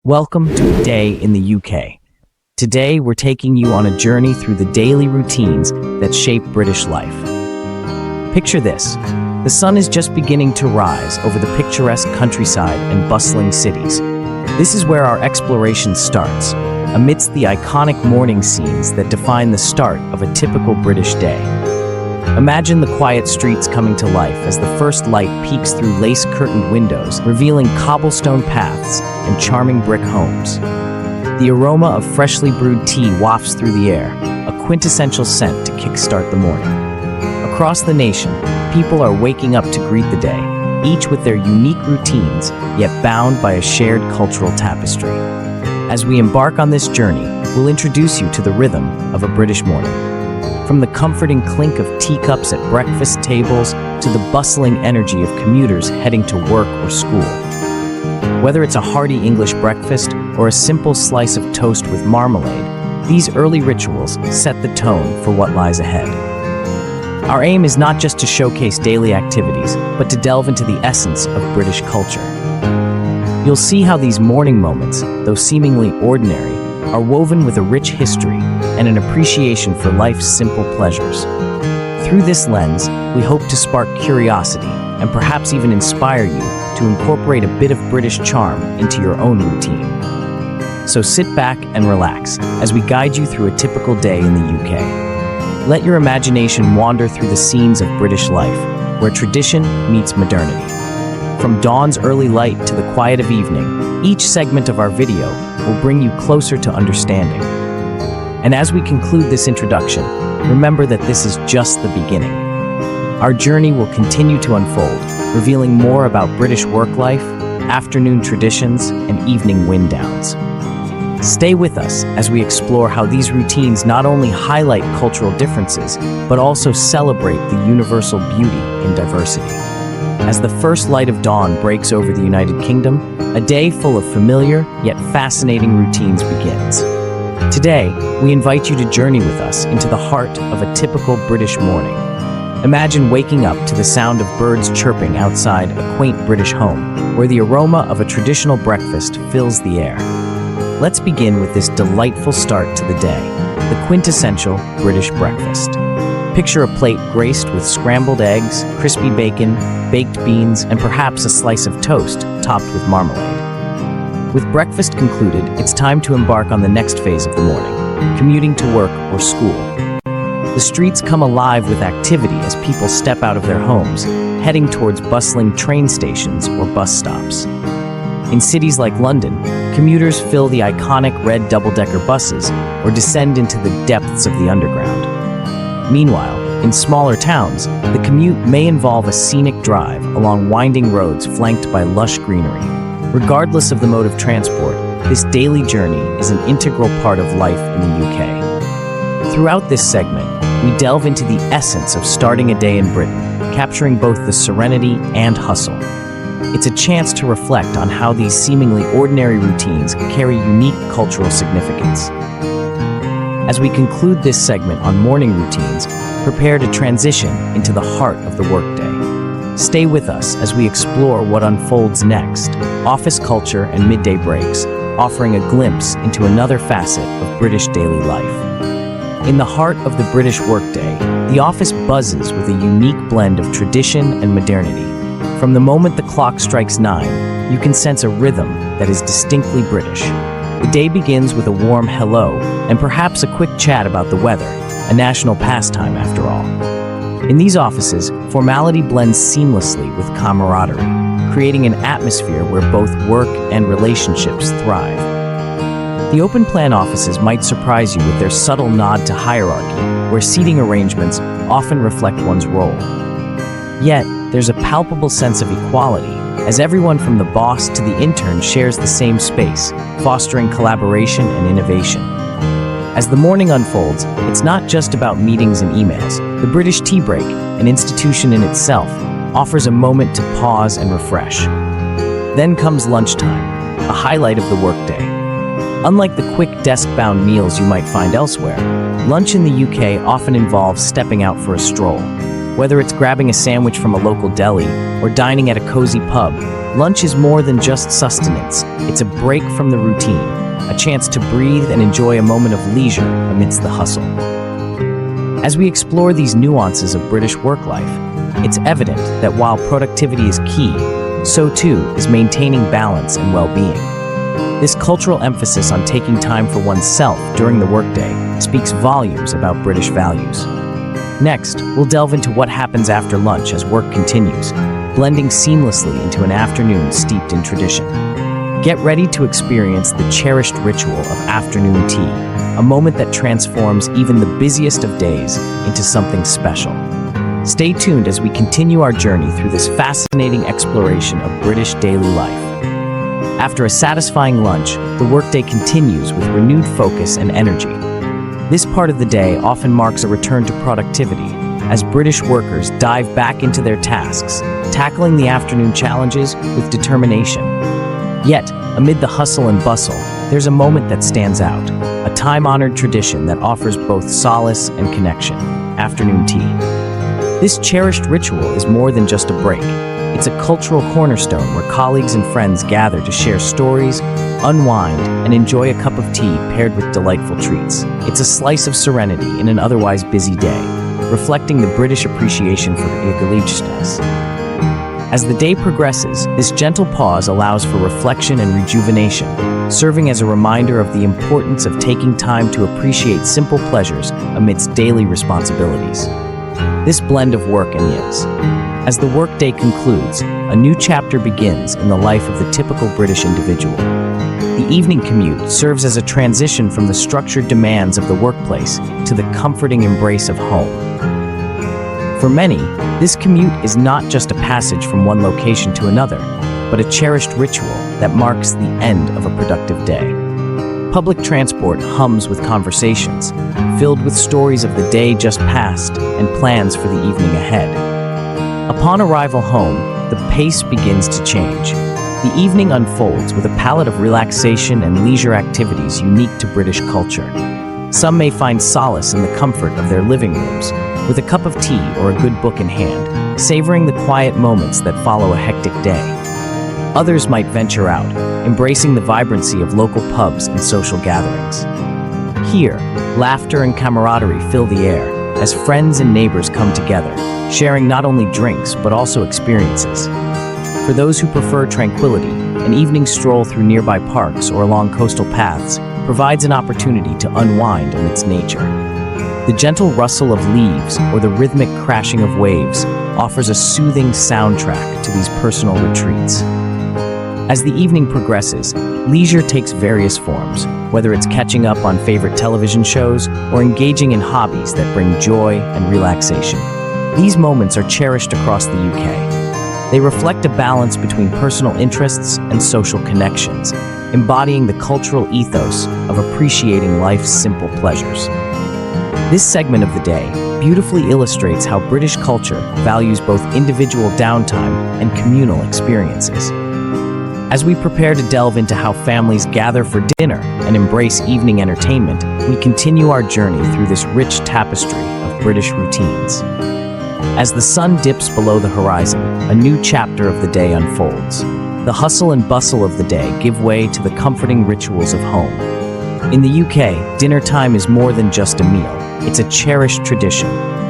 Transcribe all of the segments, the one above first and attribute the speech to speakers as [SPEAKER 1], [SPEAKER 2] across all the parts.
[SPEAKER 1] Welcome to a day in the UK. Today, we're taking you on a journey through the daily routines that shape British life. Picture this. The sun is just beginning to rise over the picturesque countryside and bustling cities. This is where our exploration starts, amidst the iconic morning scenes that define the start of a typical British day. Imagine the quiet streets coming to life as the first light peeks through lace-curtained windows, revealing cobblestone paths and charming brick homes. The aroma of freshly brewed tea wafts through the air, a quintessential scent to kickstart the morning. Across the nation, people are waking up to greet the day, each with their unique routines, yet bound by a shared cultural tapestry. As we embark on this journey, we'll introduce you to the rhythm of a British morning. From the comforting clink of teacups at breakfast tables to the bustling energy of commuters heading to work or school. Whether it's a hearty English breakfast or a simple slice of toast with marmalade, these early rituals set the tone for what lies ahead. Our aim is not just to showcase daily activities, but to delve into the essence of British culture. You'll see how these morning moments, though seemingly ordinary, are woven with a rich history and an appreciation for life's simple pleasures. Through this lens, we hope to spark curiosity and perhaps even inspire you to incorporate a bit of British charm into your own routine. So sit back and relax as we guide you through a typical day in the UK. Let your imagination wander through the scenes of British life, where tradition meets modernity. From dawn's early light to the quiet of evening, each segment of our video will bring you closer to understanding. And as we conclude this introduction, remember that this is just the beginning. Our journey will continue to unfold, revealing more about British work life, afternoon traditions, and evening wind downs. Stay with us as we explore how these routines not only highlight cultural differences, but also celebrate the universal beauty in diversity. As the first light of dawn breaks over the United Kingdom, a day full of familiar yet fascinating routines begins. Today, we invite you to journey with us into the heart of a typical British morning. Imagine waking up to the sound of birds chirping outside a quaint British home, where the aroma of a traditional breakfast fills the air. Let's begin with this delightful start to the day, the quintessential British breakfast. Picture a plate graced with scrambled eggs, crispy bacon, baked beans, and perhaps a slice of toast topped with marmalade. With breakfast concluded, it's time to embark on the next phase of the morning, commuting to work or school. The streets come alive with activity as people step out of their homes, heading towards bustling train stations or bus stops. In cities like London, commuters fill the iconic red double-decker buses or descend into the depths of the underground. Meanwhile, in smaller towns, the commute may involve a scenic drive along winding roads flanked by lush greenery. Regardless of the mode of transport, this daily journey is an integral part of life in the UK. Throughout this segment, we delve into the essence of starting a day in Britain, capturing both the serenity and hustle. It's a chance to reflect on how these seemingly ordinary routines carry unique cultural significance. As we conclude this segment on morning routines, prepare to transition into the heart of the workday. Stay with us as we explore what unfolds next, office culture and midday breaks, offering a glimpse into another facet of British daily life. In the heart of the British workday, the office buzzes with a unique blend of tradition and modernity. From the moment the clock strikes 9, you can sense a rhythm that is distinctly British. The day begins with a warm hello and perhaps a quick chat about the weather, a national pastime after all. In these offices, formality blends seamlessly with camaraderie, creating an atmosphere where both work and relationships thrive. The open-plan offices might surprise you with their subtle nod to hierarchy, where seating arrangements often reflect one's role. Yet, there's a palpable sense of equality, as everyone from the boss to the intern shares the same space, fostering collaboration and innovation. As the morning unfolds, it's not just about meetings and emails. The British tea break, an institution in itself, offers a moment to pause and refresh. Then comes lunchtime, a highlight of the workday. Unlike the quick desk-bound meals you might find elsewhere, lunch in the UK often involves stepping out for a stroll. Whether it's grabbing a sandwich from a local deli or dining at a cozy pub, Lunch is more than just sustenance. It's a break from the routine, a chance to breathe and enjoy a moment of leisure amidst the hustle. As we explore these nuances of British work life, it's evident that while productivity is key, so too is maintaining balance and well-being. This cultural emphasis on taking time for oneself during the workday speaks volumes about British values. Next, we'll delve into what happens after lunch as work continues, blending seamlessly into an afternoon steeped in tradition. Get ready to experience the cherished ritual of afternoon tea, a moment that transforms even the busiest of days into something special. Stay tuned as we continue our journey through this fascinating exploration of British daily life. After a satisfying lunch, the workday continues with renewed focus and energy. This part of the day often marks a return to productivity, as British workers dive back into their tasks, tackling the afternoon challenges with determination. Yet, amid the hustle and bustle, there's a moment that stands out, a time-honored tradition that offers both solace and connection: afternoon tea. This cherished ritual is more than just a break. It's a cultural cornerstone where colleagues and friends gather to share stories, unwind, and enjoy a cup of tea paired with delightful treats. It's a slice of serenity in an otherwise busy day, reflecting the British appreciation for ecologicness. As the day progresses, this gentle pause allows for reflection and rejuvenation, serving as a reminder of the importance of taking time to appreciate simple pleasures amidst daily responsibilities. This blend of work and ease. As the workday concludes, a new chapter begins in the life of the typical British individual. The evening commute serves as a transition from the structured demands of the workplace to the comforting embrace of home. For many, this commute is not just a passage from one location to another, but a cherished ritual that marks the end of a productive day. Public transport hums with conversations, filled with stories of the day just passed and plans for the evening ahead. Upon arrival home, the pace begins to change. The evening unfolds with a palette of relaxation and leisure activities unique to British culture. Some may find solace in the comfort of their living rooms, with a cup of tea or a good book in hand, savoring the quiet moments that follow a hectic day. Others might venture out, embracing the vibrancy of local pubs and social gatherings. Here, laughter and camaraderie fill the air as friends and neighbors come together, sharing not only drinks but also experiences. For those who prefer tranquility, an evening stroll through nearby parks or along coastal paths provides an opportunity to unwind amidst nature. The gentle rustle of leaves or the rhythmic crashing of waves offers a soothing soundtrack to these personal retreats. As the evening progresses, leisure takes various forms, whether it's catching up on favorite television shows or engaging in hobbies that bring joy and relaxation. These moments are cherished across the UK. They reflect a balance between personal interests and social connections, embodying the cultural ethos of appreciating life's simple pleasures. This segment of the day beautifully illustrates how British culture values both individual downtime and communal experiences. As we prepare to delve into how families gather for dinner and embrace evening entertainment, we continue our journey through this rich tapestry of British routines. As the sun dips below the horizon, a new chapter of the day unfolds. The hustle and bustle of the day give way to the comforting rituals of home. In the UK, dinner time is more than just a meal. It's a cherished tradition,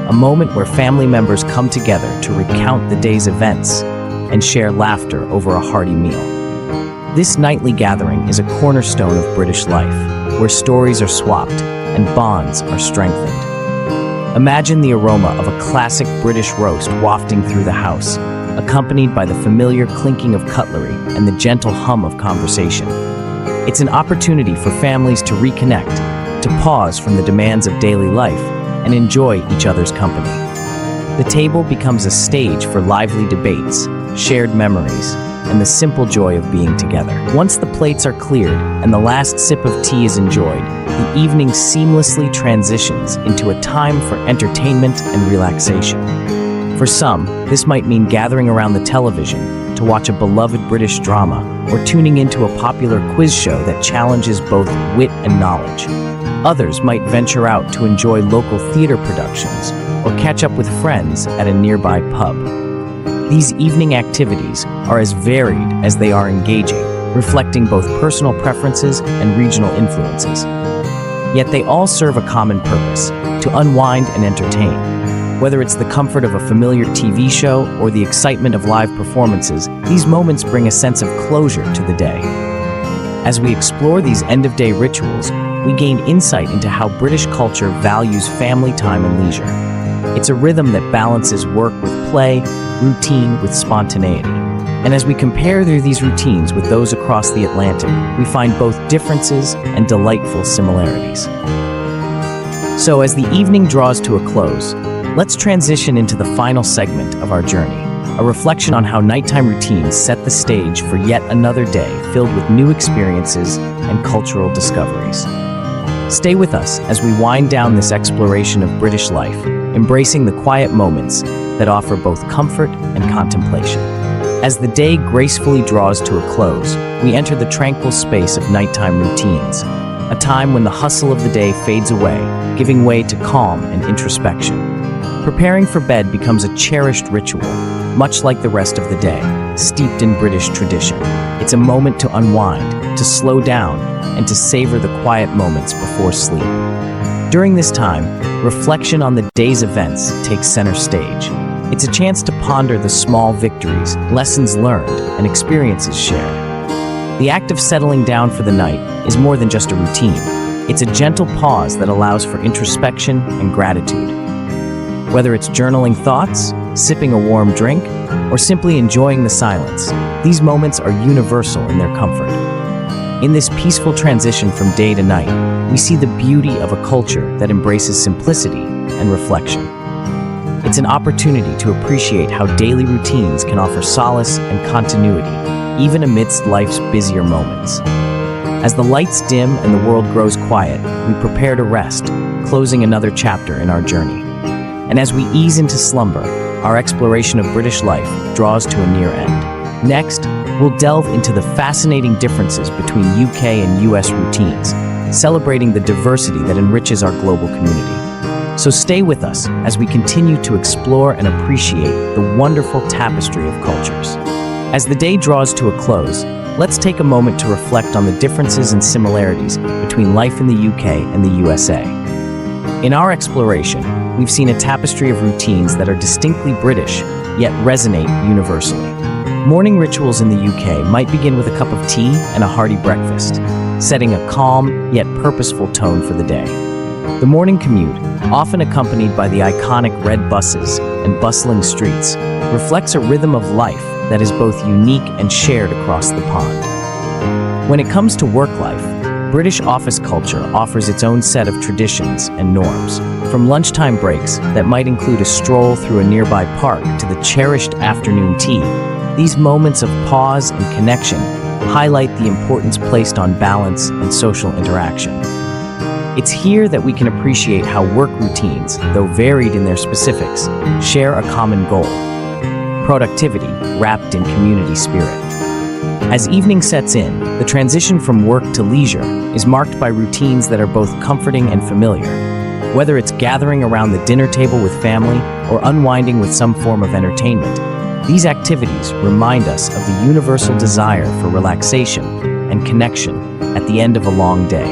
[SPEAKER 1] a moment where family members come together to recount the day's events and share laughter over a hearty meal. This nightly gathering is a cornerstone of British life, where stories are swapped and bonds are strengthened. Imagine the aroma of a classic British roast wafting through the house, accompanied by the familiar clinking of cutlery and the gentle hum of conversation. It's an opportunity for families to reconnect, to pause from the demands of daily life, and enjoy each other's company. The table becomes a stage for lively debates, shared memories, and the simple joy of being together. Once the plates are cleared and the last sip of tea is enjoyed, the evening seamlessly transitions into a time for entertainment and relaxation. For some, this might mean gathering around the television to watch a beloved British drama or tuning into a popular quiz show that challenges both wit and knowledge. Others might venture out to enjoy local theater productions or catch up with friends at a nearby pub. These evening activities are as varied as they are engaging, reflecting both personal preferences and regional influences. Yet they all serve a common purpose: to unwind and entertain. Whether it's the comfort of a familiar TV show or the excitement of live performances, these moments bring a sense of closure to the day. As we explore these end-of-day rituals, we gain insight into how British culture values family time and leisure. It's a rhythm that balances work with play, routine with spontaneity. And as we compare these routines with those across the Atlantic, we find both differences and delightful similarities. So as the evening draws to a close, let's transition into the final segment of our journey, a reflection on how nighttime routines set the stage for yet another day filled with new experiences and cultural discoveries. Stay with us as we wind down this exploration of British life, embracing the quiet moments that offer both comfort and contemplation. As the day gracefully draws to a close, we enter the tranquil space of nighttime routines, a time when the hustle of the day fades away, giving way to calm and introspection. Preparing for bed becomes a cherished ritual, much like the rest of the day, steeped in British tradition. It's a moment to unwind, to slow down, and to savor the quiet moments before sleep. During this time, reflection on the day's events takes center stage. It's a chance to ponder the small victories, lessons learned, and experiences shared. The act of settling down for the night is more than just a routine. It's a gentle pause that allows for introspection and gratitude. Whether it's journaling thoughts, sipping a warm drink, or simply enjoying the silence, these moments are universal in their comfort. In this peaceful transition from day to night, we see the beauty of a culture that embraces simplicity and reflection. It's an opportunity to appreciate how daily routines can offer solace and continuity, even amidst life's busier moments. As the lights dim and the world grows quiet, we prepare to rest, closing another chapter in our journey. And as we ease into slumber, our exploration of British life draws to a near end. Next, we'll delve into the fascinating differences between UK and US routines, celebrating the diversity that enriches our global community. So stay with us as we continue to explore and appreciate the wonderful tapestry of cultures. As the day draws to a close, let's take a moment to reflect on the differences and similarities between life in the UK and the USA. In our exploration, we've seen a tapestry of routines that are distinctly British, yet resonate universally. Morning rituals in the UK might begin with a cup of tea and a hearty breakfast, setting a calm yet purposeful tone for the day. The morning commute, often accompanied by the iconic red buses and bustling streets, reflects a rhythm of life that is both unique and shared across the pond. When it comes to work life, British office culture offers its own set of traditions and norms. From lunchtime breaks that might include a stroll through a nearby park to the cherished afternoon tea, these moments of pause and connection highlight the importance placed on balance and social interaction. It's here that we can appreciate how work routines, though varied in their specifics, share a common goal: productivity wrapped in community spirit. As evening sets in, the transition from work to leisure is marked by routines that are both comforting and familiar. Whether it's gathering around the dinner table with family or unwinding with some form of entertainment, these activities remind us of the universal desire for relaxation and connection at the end of a long day.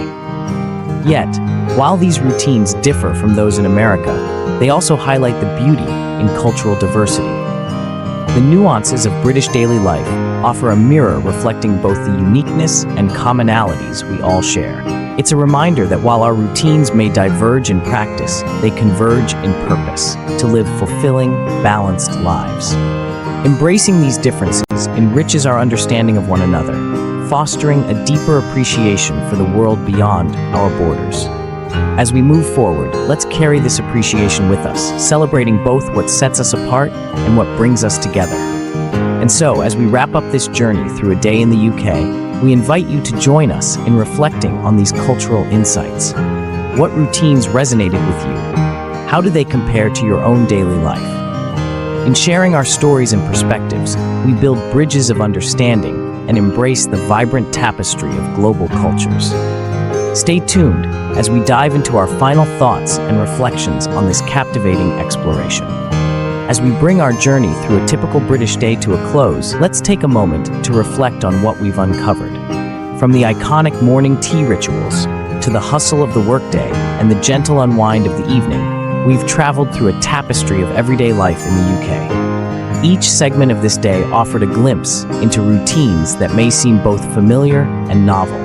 [SPEAKER 1] Yet, while these routines differ from those in America, they also highlight the beauty in cultural diversity. The nuances of British daily life offer a mirror reflecting both the uniqueness and commonalities we all share. It's a reminder that while our routines may diverge in practice, they converge in purpose to live fulfilling, balanced lives. Embracing these differences enriches our understanding of one another, fostering a deeper appreciation for the world beyond our borders. As we move forward, let's carry this appreciation with us, celebrating both what sets us apart and what brings us together. And so, as we wrap up this journey through a day in the UK, we invite you to join us in reflecting on these cultural insights. What routines resonated with you? How do they compare to your own daily life? In sharing our stories and perspectives, we build bridges of understanding and embrace the vibrant tapestry of global cultures. Stay tuned as we dive into our final thoughts and reflections on this captivating exploration. As we bring our journey through a typical British day to a close, let's take a moment to reflect on what we've uncovered. From the iconic morning tea rituals to the hustle of the workday and the gentle unwind of the evening, we've traveled through a tapestry of everyday life in the UK. Each segment of this day offered a glimpse into routines that may seem both familiar and novel.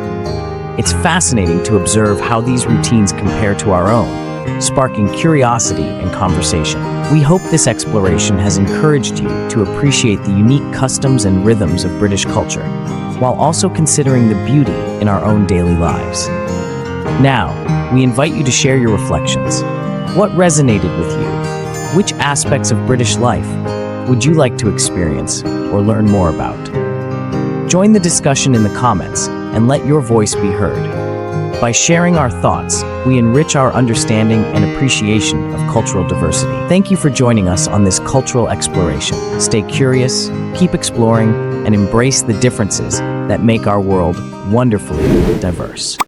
[SPEAKER 1] It's fascinating to observe how these routines compare to our own, sparking curiosity and conversation. We hope this exploration has encouraged you to appreciate the unique customs and rhythms of British culture, while also considering the beauty in our own daily lives. Now, we invite you to share your reflections. What resonated with you? Which aspects of British life would you like to experience or learn more about? Join the discussion in the comments and let your voice be heard. By sharing our thoughts, we enrich our understanding and appreciation of cultural diversity. Thank you for joining us on this cultural exploration. Stay curious, keep exploring, and embrace the differences that make our world wonderfully diverse.